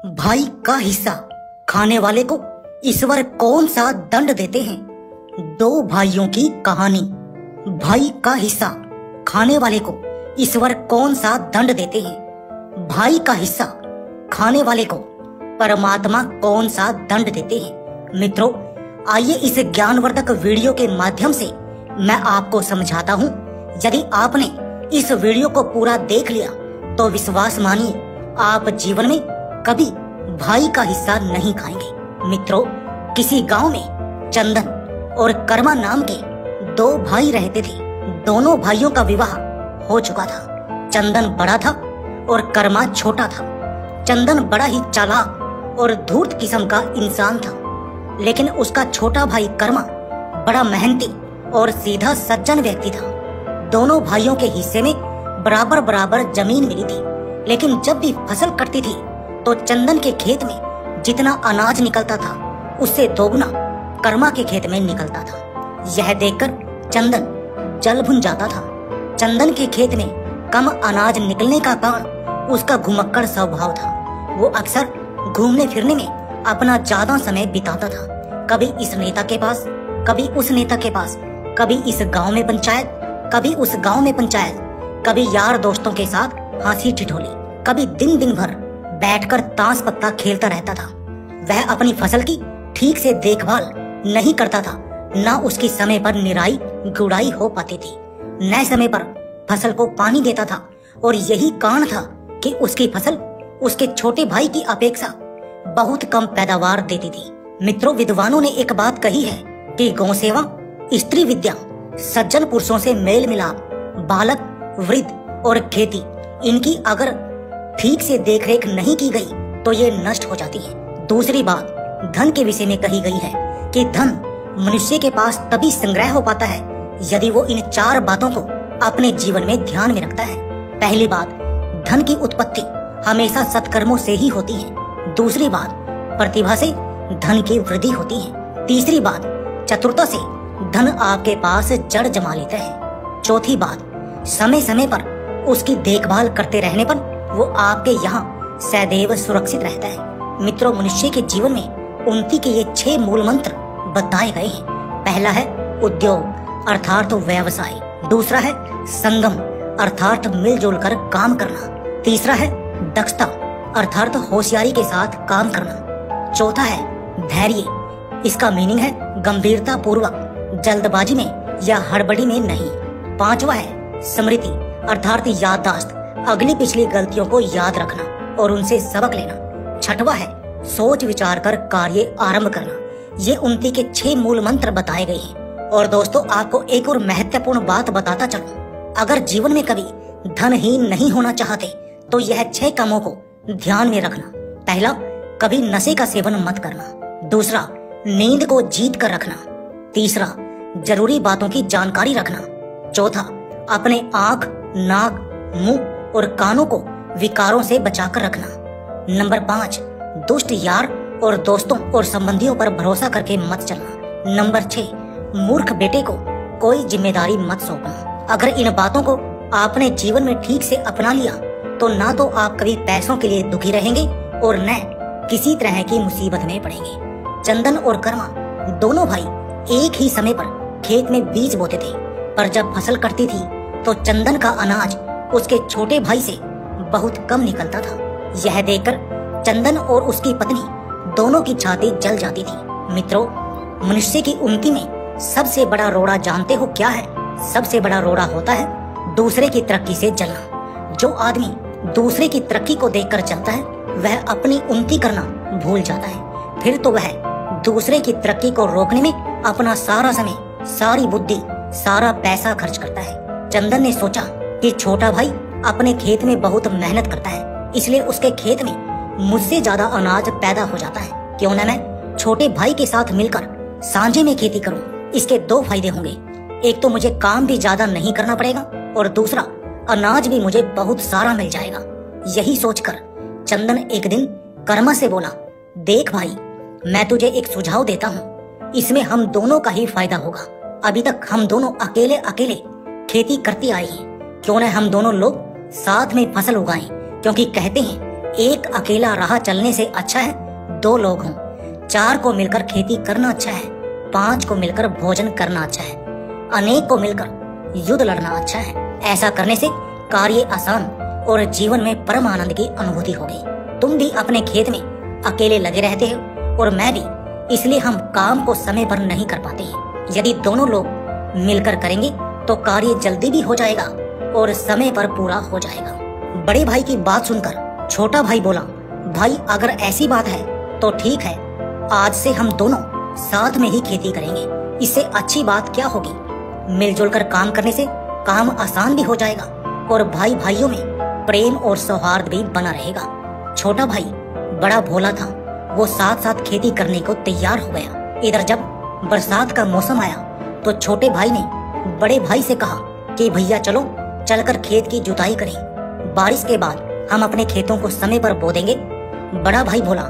भाई का हिस्सा खाने वाले को ईश्वर कौन सा दंड देते हैं। दो भाइयों की कहानी। भाई का हिस्सा खाने वाले को ईश्वर कौन सा दंड देते हैं। भाई का हिस्सा खाने वाले को परमात्मा कौन सा दंड देते हैं। मित्रों, आइए इस ज्ञानवर्धक वीडियो के माध्यम से मैं आपको समझाता हूँ। यदि आपने इस वीडियो को पूरा देख लिया तो विश्वास मानिए, आप जीवन में कभी भाई का हिस्सा नहीं खाएंगे। मित्रों, किसी गांव में चंदन और कर्मा नाम के दो भाई रहते थे। दोनों भाइयों का विवाह हो चुका था। चंदन बड़ा था और कर्मा छोटा था। चंदन बड़ा ही चालाक और धूर्त किस्म का इंसान था, लेकिन उसका छोटा भाई कर्मा बड़ा मेहनती और सीधा सज्जन व्यक्ति था। दोनों भाइयों के हिस्से में बराबर बराबर जमीन मिली थी, लेकिन जब भी फसल कटती थी तो चंदन के खेत में जितना अनाज निकलता था उससे दोगुना कर्मा के खेत में निकलता था। यह देखकर चंदन जल भुन जाता था। चंदन के खेत में कम अनाज निकलने का कारण उसका घुमक्कड़ स्वभाव था। वो अक्सर घूमने फिरने में अपना ज्यादा समय बिताता था। कभी इस नेता के पास, कभी उस नेता के पास, कभी इस गांव में पंचायत, कभी उस गांव में पंचायत, कभी यार दोस्तों के साथ हंसी ठिठोली, कभी दिन दिन भर बैठकर ताश पत्ता खेलता रहता था। वह अपनी फसल की ठीक से देखभाल नहीं करता था, न उसकी समय पर निराई गुड़ाई हो पाती थी, न समय पर फसल को पानी देता था। और यही कारण था कि उसकी फसल उसके छोटे भाई की अपेक्षा बहुत कम पैदावार देती थी। मित्रों, विद्वानों ने एक बात कही है कि गौ सेवा, स्त्री विद्या, सज्जन पुरुषों से मेल मिलाप, बालक, वृद्ध और खेती, इनकी अगर ठीक से देखरेख नहीं की गई तो ये नष्ट हो जाती है। दूसरी बात धन के विषय में कही गई है कि धन मनुष्य के पास तभी संग्रह हो पाता है यदि वो इन चार बातों को अपने जीवन में ध्यान में रखता है। पहली बात, धन की उत्पत्ति हमेशा सत्कर्मों से ही होती है। दूसरी बात, प्रतिभा से धन की वृद्धि होती है। तीसरी बात, चतुरता से धन आपके पास जड़ जमा लेता है। चौथी बात, समय समय पर उसकी देखभाल करते रहने पर वो आपके यहाँ सदैव सुरक्षित रहता है। मित्रों, मनुष्य के जीवन में उन्नति के ये 6 मूल मंत्र बताए गए हैं। पहला है उद्योग अर्थात व्यवसाय। दूसरा है संगम अर्थात मिलजुल कर काम करना। तीसरा है दक्षता अर्थात होशियारी के साथ काम करना। चौथा है धैर्य, इसका मीनिंग है गंभीरता पूर्वक, जल्दबाजी में या हड़बड़ी में नहीं। पांचवा है स्मृति अर्थात याददाश्त, अगली पिछली गलतियों को याद रखना और उनसे सबक लेना। छठवा है सोच विचार कर कार्य आरंभ करना। ये उन्नति के 6 मूल मंत्र बताए गए हैं। और दोस्तों, आपको एक और महत्वपूर्ण बात बताता चलूं, अगर जीवन में कभी धनहीन नहीं होना चाहते तो यह 6 कामों को ध्यान में रखना। पहला, कभी नशे का सेवन मत करना। दूसरा, नींद को जीत कर रखना। तीसरा, जरूरी बातों की जानकारी रखना। चौथा, अपने आंख, नाक, मुंह और कानों को विकारों से बचाकर रखना। नंबर 5, दुष्ट यार और दोस्तों और संबंधियों पर भरोसा करके मत चलना। नंबर 6, मूर्ख बेटे को कोई जिम्मेदारी मत सौंपना। अगर इन बातों को आपने जीवन में ठीक से अपना लिया तो ना तो आप कभी पैसों के लिए दुखी रहेंगे और न किसी तरह की मुसीबत में पड़ेंगे। चंदन और कर्मा दोनों भाई एक ही समय पर खेत में बीज बोते थे, पर जब फसल कटती थी तो चंदन का अनाज उसके छोटे भाई से बहुत कम निकलता था। यह देखकर चंदन और उसकी पत्नी दोनों की छाती जल जाती थी। मित्रों, मनुष्य की उन्नति में सबसे बड़ा रोड़ा जानते हो क्या है? सबसे बड़ा रोड़ा होता है दूसरे की तरक्की से जलना। जो आदमी दूसरे की तरक्की को देखकर चलता है वह अपनी उन्नति करना भूल जाता है। फिर तो वह दूसरे की तरक्की को रोकने में अपना सारा समय, सारी बुद्धि, सारा पैसा खर्च करता है। चंदन ने सोचा कि छोटा भाई अपने खेत में बहुत मेहनत करता है, इसलिए उसके खेत में मुझसे ज्यादा अनाज पैदा हो जाता है। क्यों न मैं छोटे भाई के साथ मिलकर सांझे में खेती करूं। इसके 2 फायदे होंगे, एक तो मुझे काम भी ज्यादा नहीं करना पड़ेगा और दूसरा अनाज भी मुझे बहुत सारा मिल जाएगा। यही सोचकर चंदन एक दिन कर्मा से बोला, देख भाई, मैं तुझे एक सुझाव देता हूँ, इसमें हम दोनों का ही फायदा होगा। अभी तक हम दोनों अकेले अकेले खेती करते आए हैं, क्यों न हम दोनों लोग साथ में फसल उगाएं, क्योंकि कहते हैं एक अकेला राह चलने से अच्छा है 2 लोग हों। 4 को मिलकर खेती करना अच्छा है, 5 को मिलकर भोजन करना अच्छा है, अनेक को मिलकर युद्ध लड़ना अच्छा है। ऐसा करने से कार्य आसान और जीवन में परम आनंद की अनुभूति होगी। तुम भी अपने खेत में अकेले लगे रहते हो और मैं भी, इसलिए हम काम को समय पर नहीं कर पाते हैं। यदि दोनों लोग मिलकर करेंगे तो कार्य जल्दी भी हो जाएगा और समय पर पूरा हो जाएगा। बड़े भाई की बात सुनकर छोटा भाई बोला, भाई अगर ऐसी बात है तो ठीक है, आज से हम दोनों साथ में ही खेती करेंगे। इससे अच्छी बात क्या होगी? मिलजुल कर काम करने से काम आसान भी हो जाएगा और भाई भाइयों में प्रेम और सौहार्द भी बना रहेगा। छोटा भाई बड़ा भोला था, वो साथ साथ खेती करने को तैयार हो गया। इधर जब बरसात का मौसम आया तो छोटे भाई ने बड़े भाई से कहा कि भैया चलो चलकर खेत की जुताई करें, बारिश के बाद हम अपने खेतों को समय पर बो देंगे। बड़ा भाई बोला,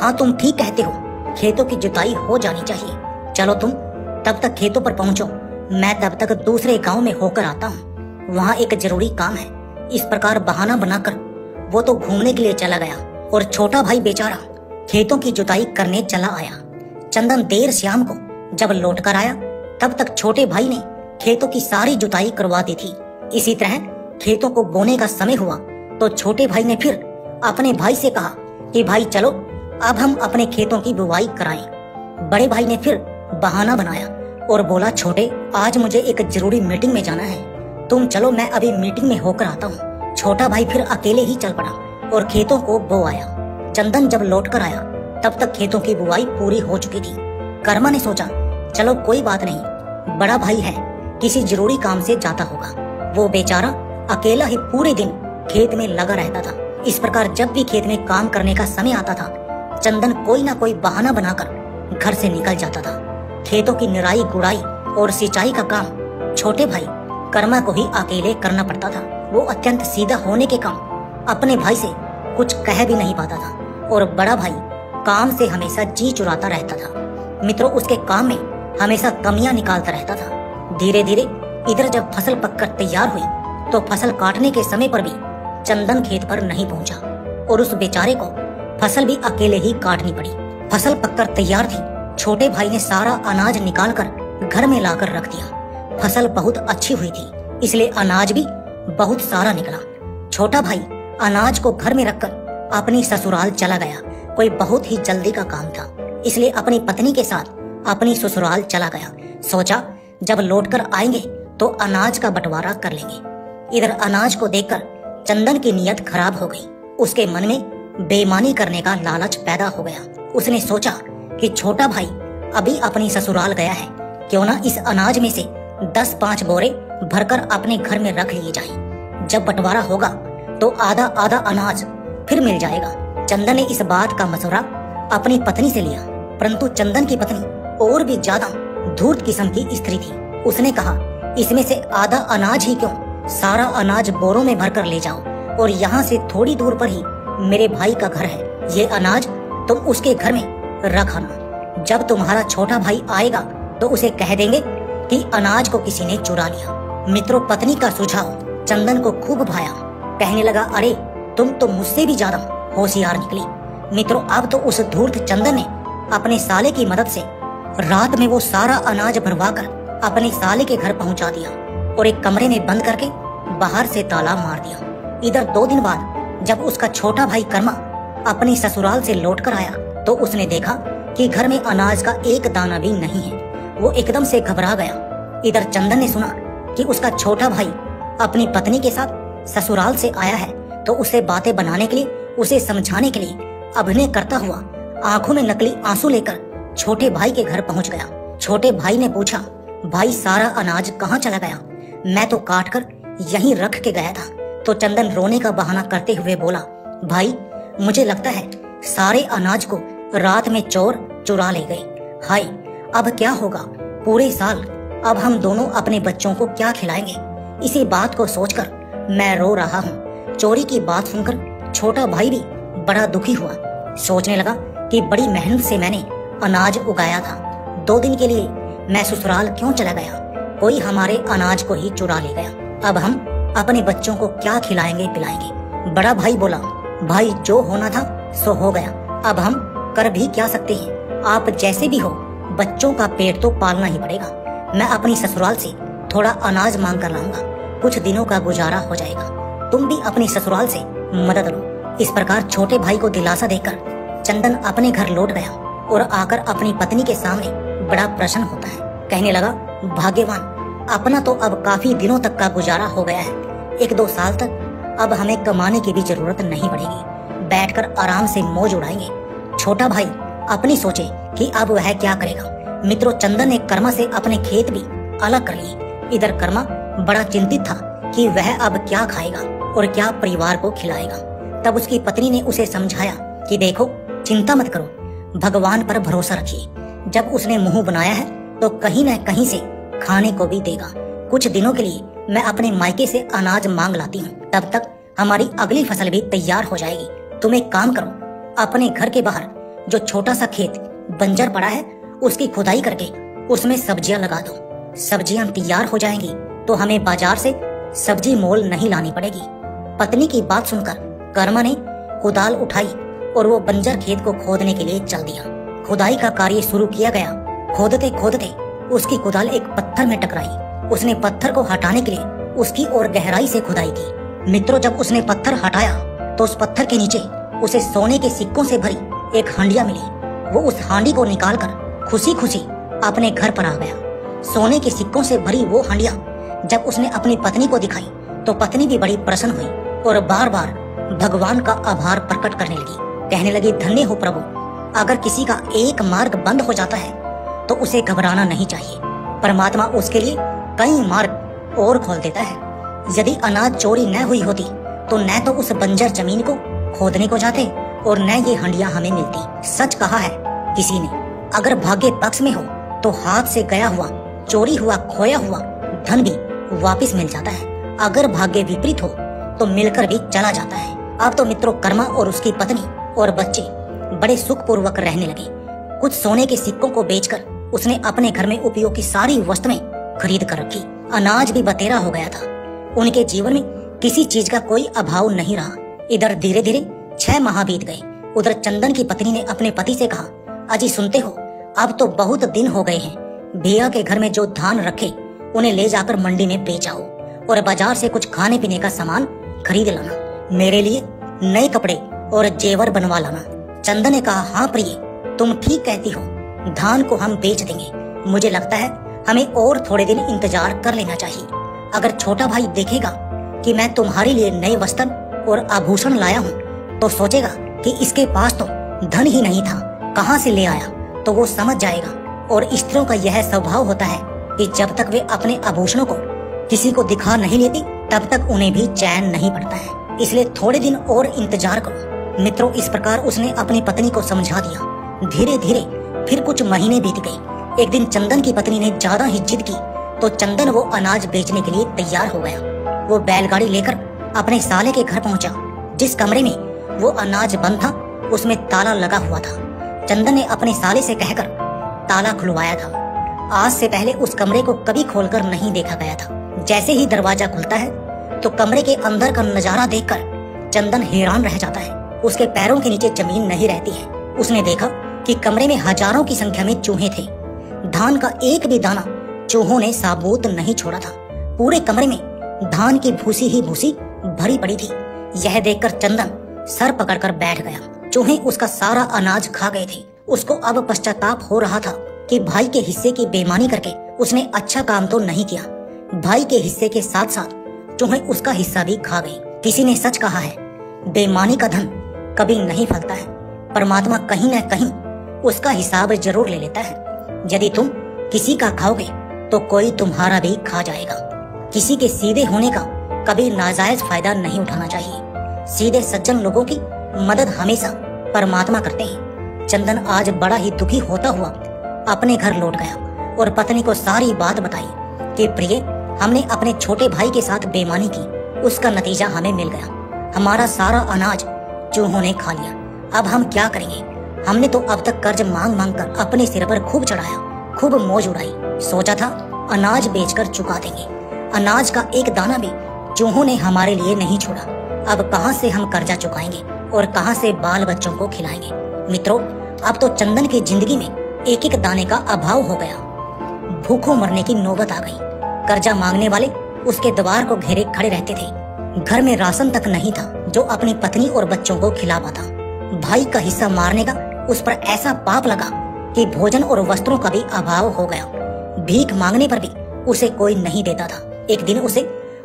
हाँ तुम ठीक कहते हो, खेतों की जुताई हो जानी चाहिए। चलो तुम तब तक खेतों पर पहुंचो, मैं तब तक दूसरे गांव में होकर आता हूँ, वहाँ एक जरूरी काम है। इस प्रकार बहाना बनाकर वो तो घूमने के लिए चला गया और छोटा भाई बेचारा खेतों की जुताई करने चला आया। चंदन देर शाम को जब लौट कर आया तब तक छोटे भाई ने खेतों की सारी जुताई करवा दी थी। इसी तरह खेतों को बोने का समय हुआ तो छोटे भाई ने फिर अपने भाई से कहा कि भाई चलो अब हम अपने खेतों की बुवाई कराएं। बड़े भाई ने फिर बहाना बनाया और बोला, छोटे आज मुझे एक जरूरी मीटिंग में जाना है, तुम चलो मैं अभी मीटिंग में होकर आता हूँ। छोटा भाई फिर अकेले ही चल पड़ा और खेतों को बो आया। चंदन जब लौट कर आया तब तक खेतों की बुवाई पूरी हो चुकी थी। कर्मा ने सोचा चलो कोई बात नहीं, बड़ा भाई है, किसी जरूरी काम से जाता होगा। वो बेचारा अकेला ही पूरे दिन खेत में लगा रहता था। इस प्रकार जब भी खेत में काम करने का समय आता था चंदन कोई ना कोई बहाना बनाकर घर से निकल जाता था। खेतों की निराई गुड़ाई और सिंचाई का काम छोटे भाई कर्मा को ही अकेले करना पड़ता था। वो अत्यंत सीधा होने के काम अपने भाई से कुछ कह भी नहीं पाता था और बड़ा भाई काम से हमेशा जी चुराता रहता था। मित्रों, उसके काम में हमेशा कमियां निकालता रहता था। धीरे धीरे इधर जब फसल पककर तैयार हुई तो फसल काटने के समय पर भी चंदन खेत पर नहीं पहुंचा और उस बेचारे को फसल भी अकेले ही काटनी पड़ी। फसल पककर तैयार थी, छोटे भाई ने सारा अनाज निकालकर घर में लाकर रख दिया। फसल बहुत अच्छी हुई थी, इसलिए अनाज भी बहुत सारा निकला। छोटा भाई अनाज को घर में रखकर अपनी ससुराल चला गया। कोई बहुत ही जल्दी का काम था, इसलिए अपनी पत्नी के साथ अपनी ससुराल चला गया। सोचा जब लौटकर आएंगे तो अनाज का बंटवारा कर लेंगे। इधर अनाज को देखकर चंदन की नीयत खराब हो गई। उसके मन में बेईमानी करने का लालच पैदा हो गया। उसने सोचा कि छोटा भाई अभी अपनी ससुराल गया है, क्यों ना इस अनाज में से 10-5 बोरे भरकर अपने घर में रख लिए जाएं। जब बंटवारा होगा तो आधा आधा अनाज फिर मिल जाएगा। चंदन ने इस बात का मशवरा अपनी पत्नी से लिया, परंतु चंदन की पत्नी और भी ज्यादा धूर्त किस्म की स्त्री थी। उसने कहा, इसमें से आधा अनाज ही क्यों, सारा अनाज बोरों में भरकर ले जाओ और यहाँ से थोड़ी दूर पर ही मेरे भाई का घर है, ये अनाज तुम उसके घर में रख आना। जब तुम्हारा छोटा भाई आएगा तो उसे कह देंगे कि अनाज को किसी ने चुरा लिया। मित्रों, पत्नी का सुझाव चंदन को खूब भाया। कहने लगा, अरे तुम तो मुझसे भी ज्यादा होशियार निकली। मित्रों, अब तो उस धूर्त चंदन ने अपने साले की मदद से रात में वो सारा अनाज भरवाकर अपने साले के घर पहुंचा दिया और एक कमरे में बंद करके बाहर से ताला मार दिया। इधर 2 दिन बाद जब उसका छोटा भाई कर्मा अपनी ससुराल से लौटकर आया तो उसने देखा कि घर में अनाज का एक दाना भी नहीं है। वो एकदम से घबरा गया। इधर चंदन ने सुना कि उसका छोटा भाई अपनी पत्नी के साथ ससुराल से आया है तो उसे बातें बनाने के लिए, उसे समझाने के लिए अभिनय करता हुआ आंखों में नकली आंसू लेकर छोटे भाई के घर पहुंच गया। छोटे भाई ने पूछा, भाई सारा अनाज कहाँ चला गया? मैं तो काट कर यहीं रख के गया था। तो चंदन रोने का बहाना करते हुए बोला, भाई मुझे लगता है सारे अनाज को रात में चोर चुरा ले गए। हाय, अब क्या होगा पूरे साल? अब हम दोनों अपने बच्चों को क्या खिलाएंगे? इसी बात को सोचकर मैं रो रहा हूँ। चोरी की बात सुनकर छोटा भाई भी बड़ा दुखी हुआ। सोचने लगा कि बड़ी मेहनत से मैंने अनाज उगाया था, 2 दिन के लिए मैं ससुराल क्यों चला गया? कोई हमारे अनाज को ही चुरा ले गया। अब हम अपने बच्चों को क्या खिलाएंगे पिलाएंगे? बड़ा भाई बोला, भाई जो होना था सो हो गया, अब हम कर भी क्या सकते हैं। आप जैसे भी हो, बच्चों का पेट तो पालना ही पड़ेगा। मैं अपनी ससुराल से थोड़ा अनाज मांग कर लाऊंगा, कुछ दिनों का गुजारा हो जाएगा। तुम भी अपनी ससुराल से मदद लो। इस प्रकार छोटे भाई को दिलासा देकर चंदन अपने घर लौट गया और आकर अपनी पत्नी के सामने बड़ा प्रसन्न होता है। कहने लगा, भाग्यवान, अपना तो अब काफी दिनों तक का गुजारा हो गया है। 1-2 साल तक अब हमें कमाने की भी जरूरत नहीं पड़ेगी, बैठकर आराम से मौज उड़ाएंगे। छोटा भाई अपनी सोचे कि अब वह क्या करेगा। मित्रों, चंदन ने कर्मा से अपने खेत भी अलग कर लिए। इधर कर्मा बड़ा चिंतित था कि वह अब क्या खाएगा और क्या परिवार को खिलाएगा। तब उसकी पत्नी ने उसे समझाया कि देखो, चिंता मत करो, भगवान पर भरोसा रखिए। जब उसने मुंह बनाया है तो कहीं न कहीं से खाने को भी देगा। कुछ दिनों के लिए मैं अपने मायके से अनाज मांग लाती हूँ, तब तक हमारी अगली फसल भी तैयार हो जाएगी। तुम एक काम करो, अपने घर के बाहर जो छोटा सा खेत बंजर पड़ा है उसकी खुदाई करके उसमें सब्जियां लगा दो। सब्जियां तैयार हो जाएंगी तो हमें बाजार से सब्जी मोल नहीं लानी पड़ेगी। पत्नी की बात सुनकर कर्मा ने कुदाल उठाई और वो बंजर खेत को खोदने के लिए चल दिया। खुदाई का कार्य शुरू किया गया। खोदते खोदते उसकी कुदाल एक पत्थर में टकराई। उसने पत्थर को हटाने के लिए उसकी और गहराई से खुदाई की। मित्रों, जब उसने पत्थर हटाया तो उस पत्थर के नीचे उसे सोने के सिक्कों से भरी एक हांडिया मिली। वो उस हांडी को निकालकर खुशी खुशी अपने घर पर आ गया। सोने के सिक्कों से भरी वो हांडिया जब उसने अपनी पत्नी को दिखाई तो पत्नी भी बड़ी प्रसन्न हुई और बार बार भगवान का आभार प्रकट करने लगी। कहने लगी, धन्य हो प्रभु, अगर किसी का एक मार्ग बंद हो जाता है तो उसे घबराना नहीं चाहिए। परमात्मा उसके लिए कई मार्ग और खोल देता है। यदि अनाज चोरी न हुई होती तो न तो उस बंजर जमीन को खोदने को जाते और न ये हंडिया हमें मिलती। सच कहा है किसी ने, अगर भाग्य पक्ष में हो तो हाथ से गया हुआ, चोरी हुआ, खोया हुआ धन भी वापस मिल जाता है। अगर भाग्य विपरीत हो तो मिलकर भी चला जाता है। अब तो मित्रों, कर्मा और उसकी पत्नी और बच्चे बड़े सुख पूर्वक रहने लगे। कुछ सोने के सिक्कों को बेचकर उसने अपने घर में उपयोग की सारी वस्तुएं खरीद कर रखी। अनाज भी बतेरा हो गया था। उनके जीवन में किसी चीज का कोई अभाव नहीं रहा। इधर धीरे धीरे 6 माह बीत गए। उधर चंदन की पत्नी ने अपने पति से कहा, अजी सुनते हो, अब तो बहुत दिन हो गए हैं। भैया के घर में जो धान रखे उन्हें ले जाकर मंडी में बेच आओ और बाजार से कुछ खाने पीने का सामान खरीद लाना। मेरे लिए नए कपड़े और जेवर बनवा लाना। चंदन ने कहा, हाँ प्रिय, तुम ठीक कहती हो, धान को हम बेच देंगे। मुझे लगता है हमें और थोड़े दिन इंतजार कर लेना चाहिए। अगर छोटा भाई देखेगा कि मैं तुम्हारे लिए नए वस्त्र और आभूषण लाया हूँ तो सोचेगा कि इसके पास तो धन ही नहीं था, कहाँ से ले आया, तो वो समझ जाएगा। और स्त्रियों का यह स्वभाव होता है कि जब तक वे अपने आभूषणों को किसी को दिखा नहीं लेती तब तक उन्हें भी चैन नहीं पड़ता है। इसलिए थोड़े दिन और इंतजार करो। मित्रों, इस प्रकार उसने अपनी पत्नी को समझा दिया। धीरे धीरे फिर कुछ महीने बीत गए। एक दिन चंदन की पत्नी ने ज्यादा ही जिद की तो चंदन वो अनाज बेचने के लिए तैयार हो गया। वो बैलगाड़ी लेकर अपने साले के घर पहुंचा। जिस कमरे में वो अनाज बंद था उसमें ताला लगा हुआ था। चंदन ने अपने साले से कहकर ताला खुलवाया था। आज से पहले उस कमरे को कभी खोलकर नहीं देखा गया था। जैसे ही दरवाजा खुलता है तो कमरे के अंदर का नजारा देखकर चंदन हैरान रह जाता है। उसके पैरों के नीचे जमीन नहीं रहती है। उसने देखा कि कमरे में हजारों की संख्या में चूहे थे। धान का एक भी दाना चूहों ने साबूत नहीं छोड़ा था। पूरे कमरे में धान की भूसी ही भूसी भरी पड़ी थी। यह देखकर चंदन सर पकड़कर बैठ गया। चूहे उसका सारा अनाज खा गए थे। उसको अब पश्चाताप हो रहा था कि भाई के हिस्से की बेईमानी करके उसने अच्छा काम तो नहीं किया। भाई के हिस्से के साथ साथ चूहे उसका हिस्सा भी खा गए। किसी ने सच कहा है, बेईमानी का धन कभी नहीं फलता है। परमात्मा कहीं न कहीं उसका हिसाब जरूर ले लेता है। यदि तुम किसी का खाओगे तो कोई तुम्हारा भी खा जाएगा। किसी के सीधे होने का कभी नाजायज फायदा नहीं उठाना चाहिए। सीधे सज्जन लोगों की मदद हमेशा परमात्मा करते हैं। चंदन आज बड़ा ही दुखी होता हुआ अपने घर लौट गया और पत्नी को सारी बात बताई कि प्रिय, हमने अपने छोटे भाई के साथ बेईमानी की, उसका नतीजा हमें मिल गया। हमारा सारा अनाज चूहों ने खा लिया। अब हम क्या करेंगे? हमने तो अब तक कर्ज मांग मांग कर अपने सिर पर खूब चढ़ाया, खूब मौज उड़ाई। सोचा था अनाज बेचकर चुका देंगे। अनाज का एक दाना भी चूहों ने हमारे लिए नहीं छोड़ा। अब कहां से हम कर्जा चुकाएंगे? और कहां से बाल बच्चों को खिलाएंगे। मित्रों, अब तो चंदन की जिंदगी में एक एक दाने का अभाव हो गया। भूखों मरने की नौबत आ गई। कर्जा मांगने वाले उसके द्वार को घेरे खड़े रहते थे। घर में राशन तक नहीं था जो अपनी पत्नी और बच्चों को खिला पाता। भाई का हिस्सा मारने का उस पर ऐसा पाप लगा कि भोजन और वस्त्रों का भी अभाव हो गया। भीख मांगने पर भी उसे कोई नहीं देता था। एक दिन उसे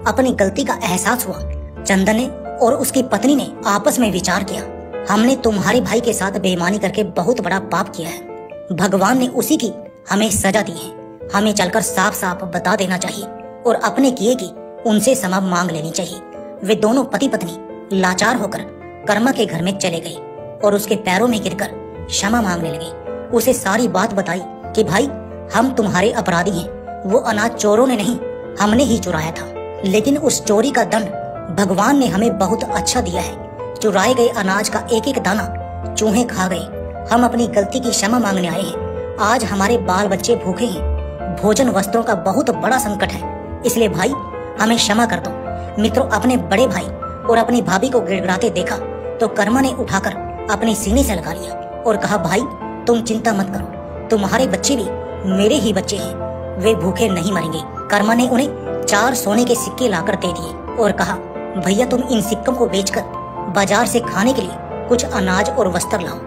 अपनी गलती का एहसास हुआ। चंदन ने और उसकी पत्नी ने आपस में विचार किया, हमने तुम्हारे भाई के साथ बेईमानी करके बहुत बड़ा पाप किया है। भगवान ने उसी की हमें सजा दी है। हमें चलकर साफ साफ बता देना चाहिए और अपने किए की उनसे क्षमा मांग लेनी चाहिए। वे दोनों पति पत्नी लाचार होकर कर्मा के घर में चले गए और उसके पैरों में गिरकर क्षमा मांगने लगे। उसे सारी बात बताई कि भाई, हम तुम्हारे अपराधी हैं। वो अनाज चोरों ने नहीं, हमने ही चुराया था। लेकिन उस चोरी का दंड भगवान ने हमें बहुत अच्छा दिया है। चुराए गए अनाज का एक एक दाना चूहे खा गए। हम अपनी गलती की क्षमा मांगने आए हैं। आज हमारे बाल बच्चे भूखे हैं। भोजन वस्त्रों का बहुत बड़ा संकट है, इसलिए भाई हमें क्षमा कर दो। मित्रों, अपने बड़े भाई और अपनी भाभी को गिड़गिड़ाते देखा तो कर्मा ने उठाकर अपने सीने से लगा लिया और कहा, भाई तुम चिंता मत करो, तुम्हारे बच्चे भी मेरे ही बच्चे हैं, वे भूखे नहीं मरेंगे। कर्मा ने उन्हें 4 सोने के सिक्के लाकर दे दिए और कहा, भैया तुम इन सिक्कों को बेचकर बाजार से खाने के लिए कुछ अनाज और वस्त्र लाओ।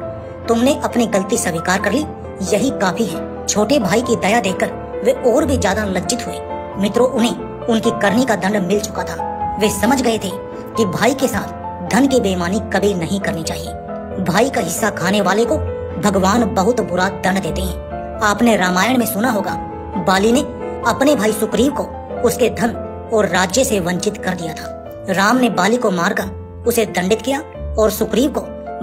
तुमने अपनी गलती स्वीकार कर ली, यही काफी है। छोटे भाई की दया देखकर वे और भी ज्यादा लज्जित हुए। मित्रों, उन्हें उनकी करनी का दंड मिल चुका था। वे समझ गए थे कि भाई के साथ धन की बेईमानी कभी नहीं करनी चाहिए। भाई का हिस्सा खाने वाले को भगवान बहुत बुरा दंड देते हैं। आपने रामायण में सुना होगा, बाली ने अपने भाई सुग्रीव को उसके धन और राज्य से वंचित कर दिया था। राम ने बाली को मारकर उसे दंडित किया और सुग्रीव को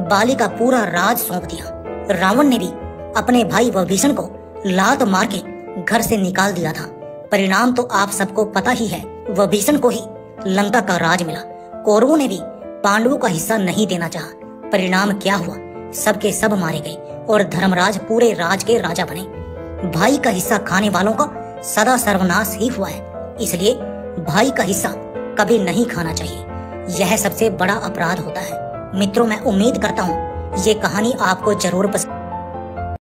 बाली का पूरा राज सौंप दिया। रावण ने भी अपने भाई विभीषण को लात मार के घर से निकाल दिया था। परिणाम तो आप सबको पता ही है, विभीषण को ही लंका का राज मिला। कौरवों ने भी पांडवों का हिस्सा नहीं देना चाहा। परिणाम क्या हुआ? सबके सब मारे गए और धर्मराज पूरे राज के राजा बने। भाई का हिस्सा खाने वालों का सदा सर्वनाश ही हुआ है। इसलिए भाई का हिस्सा कभी नहीं खाना चाहिए। यह सबसे बड़ा अपराध होता है। मित्रों, मैं उम्मीद करता हूँ ये कहानी आपको जरूर पसंद